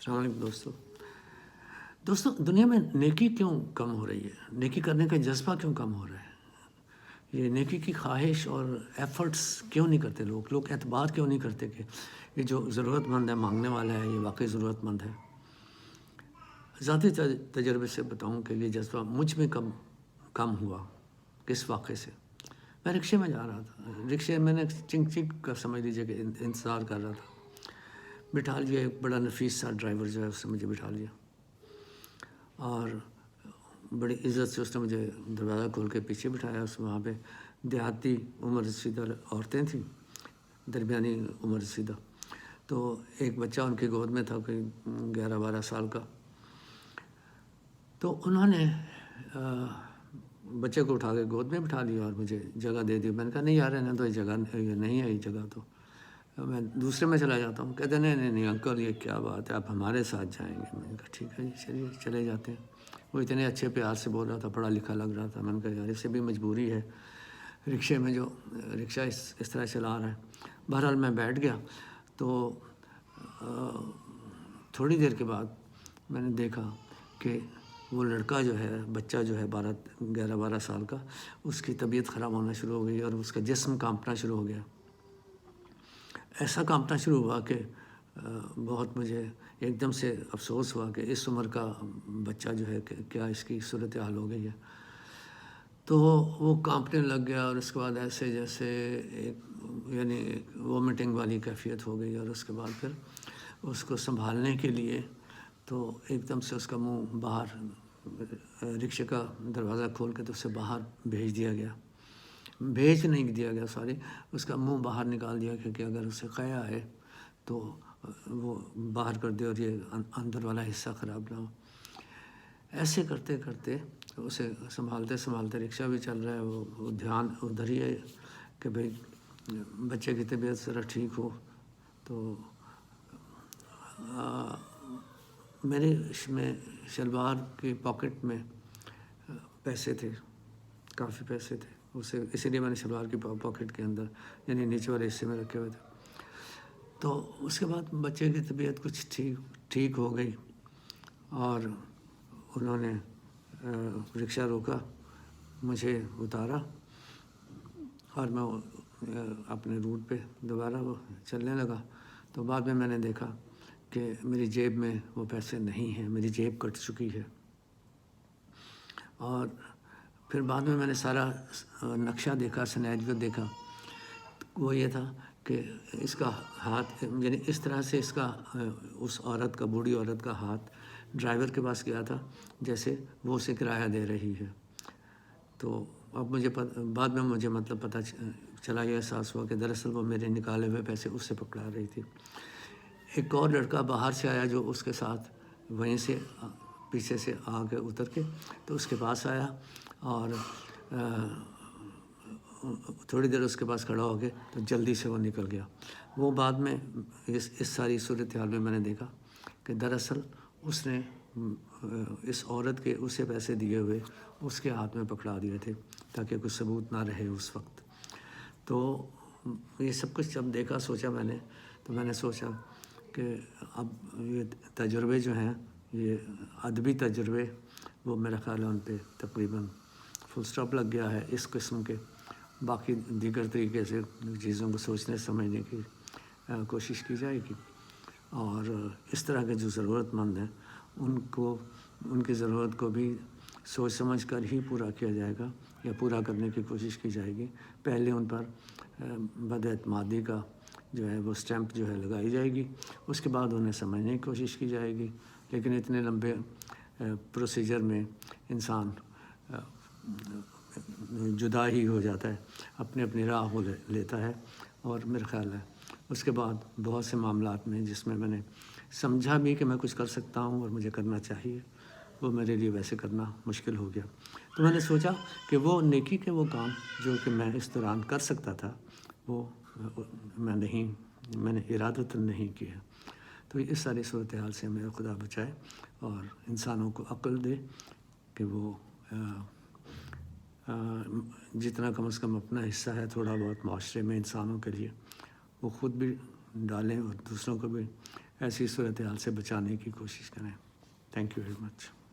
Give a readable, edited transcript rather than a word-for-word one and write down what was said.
السلام علیکم دوستوں دنیا میں نیکی کیوں کم ہو رہی ہے؟ نیکی کرنے کا جذبہ کیوں کم ہو رہا ہے؟ یہ نیکی کی خواہش اور ایفرٹس کیوں نہیں کرتے لوگ اعتبار کیوں نہیں کرتے کہ یہ جو ضرورت مند ہے، مانگنے والا ہے، یہ واقعی ضرورت مند ہے؟ ذاتی تجربے سے بتاؤں کہ یہ جذبہ مجھ میں کم ہوا کس واقعے سے؟ میں رکشے میں جا رہا تھا، رکشے میں نے چنک چنک کا سمجھ لیجیے کہ انتظار کر رہا تھا، بٹھا لیا ایک بڑا نفیس سا ڈرائیور جو ہے اس نے مجھے بٹھا لیا اور بڑی عزت سے اس نے مجھے دروازہ کھول کے پیچھے بٹھایا۔ وہاں پہ دیہاتی عمر رسیدہ عورتیں تھیں، درمیانی عمر رسیدہ، تو ایک بچہ ان کی گود میں تھا، کوئی 11-12 سال کا، تو انہوں نے بچے کو اٹھا کے گود میں بٹھا لیا اور مجھے جگہ دے دی۔ میں نے کہا نہیں یار رہنے تو یہ جگہ نہیں ہے، یہ جگہ تو میں دوسرے میں چلا جاتا ہوں۔ کہتے نہیں انکل یہ کیا بات ہے، آپ ہمارے ساتھ جائیں گے۔ میں نے کہا ٹھیک ہے جی چلیے چلے جاتے ہیں۔ وہ اتنے اچھے پیار سے بول رہا تھا، پڑھا لکھا لگ رہا تھا۔ میں نے کہا یار اس سے بھی مجبوری ہے، رکشے میں جو رکشہ اس طرح چلا رہا ہے۔ بہرحال میں بیٹھ گیا، تو تھوڑی دیر کے بعد میں نے دیکھا کہ وہ لڑکا جو ہے، بچہ جو ہے 11-12 سال کا، اس کی طبیعت خراب ہونا شروع ہو گئی اور اس کا جسم کانپنا شروع ہو گیا۔ ایسا کانپنا شروع ہوا کہ بہت مجھے ایک دم سے افسوس ہوا کہ اس عمر کا بچہ جو ہے کہ کیا اس کی صورتحال ہو گئی ہے۔ تو وہ کانپنے لگ گیا اور اس کے بعد ایسے جیسے یعنی وومٹنگ والی کیفیت ہو گئی، اور اس کے بعد پھر اس کو سنبھالنے کے لیے تو ایک دم سے اس کا منہ باہر، رکشے کا دروازہ کھول کے تو اسے باہر بھیج نہیں دیا گیا سوری، اس کا منہ باہر نکال دیا کہ اگر اسے قے آئے تو وہ باہر کر دے اور یہ اندر والا حصہ خراب نہ ہو۔ ایسے کرتے کرتے اسے سنبھالتے رکشہ بھی چل رہا ہے، وہ دھیان ادھر ہی ہے کہ بھئی بچے کی طبیعت ذرا ٹھیک ہو۔ تو میرے شلوار کی پاکٹ میں پیسے تھے، کافی پیسے تھے، اسی لیے میں نے شلوار کی پاکٹ کے اندر یعنی نیچے والے حصے میں رکھے ہوئے تھے۔ تو اس کے بعد بچے کی طبیعت کچھ ٹھیک ہو گئی اور انہوں نے رکشہ روکا، مجھے اتارا اور میں اپنے روٹ پہ دوبارہ وہ چلنے لگا۔ تو بعد میں نے دیکھا کہ میری جیب میں وہ پیسے نہیں ہیں، میری جیب کٹ چکی ہے۔ اور پھر بعد میں نے سارا نقشہ دیکھا، سینیریو دیکھا، وہ یہ تھا کہ اس کا ہاتھ یعنی اس طرح سے اس کا اس عورت کا، بوڑھی عورت کا ہاتھ ڈرائیور کے پاس گیا تھا جیسے وہ اسے کرایہ دے رہی ہے۔ تو اب بعد میں مجھے مطلب پتہ چلا، یہ احساس ہوا کہ دراصل وہ میرے نکالے ہوئے پیسے اس سے پکڑا رہی تھی۔ ایک اور لڑکا باہر سے آیا جو اس کے ساتھ وہیں سے پیچھے سے آ کے اتر کے تو اس کے پاس آیا اور تھوڑی دیر اس کے پاس کھڑا ہو کے تو جلدی سے وہ نکل گیا۔ وہ بعد میں اس ساری صورتحال میں نے دیکھا کہ دراصل اس نے اس عورت کے اسے پیسے دیے ہوئے اس کے ہاتھ میں پکڑا دیے تھے تاکہ کوئی ثبوت نہ رہے اس وقت۔ تو یہ سب کچھ جب دیکھا سوچا میں نے سوچا کہ اب یہ تجربے جو ہیں، یہ ادبی تجربے، وہ میرا خیال ہے ان پہ تقریباً فل سٹاپ لگ گیا ہے۔ اس قسم کے باقی دیگر طریقے سے چیزوں کو سوچنے سمجھنے کی کوشش کی جائے گی، اور اس طرح کے جو ضرورت مند ہیں ان کی ضرورت کو بھی سوچ سمجھ کر ہی پورا کیا جائے گا یا پورا کرنے کی کوشش کی جائے گی۔ پہلے ان پر بد اعتمادی کا جو ہے وہ سٹیمپ جو ہے لگائی جائے گی، اس کے بعد انہیں سمجھنے کی کوشش کی جائے گی۔ لیکن اتنے لمبے پروسیجر میں انسان جدا ہی ہو جاتا ہے، اپنی راہ کو لیتا ہے، اور میرا خیال ہے اس کے بعد بہت سے معاملات میں جس میں نے سمجھا بھی کہ میں کچھ کر سکتا ہوں اور مجھے کرنا چاہیے، وہ میرے لیے ویسے کرنا مشکل ہو گیا۔ تو میں نے سوچا کہ وہ نیکی کے وہ کام جو کہ میں اس دوران کر سکتا تھا وہ میں نے ارادتاً نہیں کیا۔ تو اس ساری صورتحال سے میرا خدا بچائے اور انسانوں کو عقل دے کہ وہ جتنا کم از کم اپنا حصہ ہے تھوڑا بہت معاشرے میں انسانوں کے لیے وہ خود بھی ڈالیں اور دوسروں کو بھی ایسی صورتحال سے بچانے کی کوشش کریں. Thank you very much.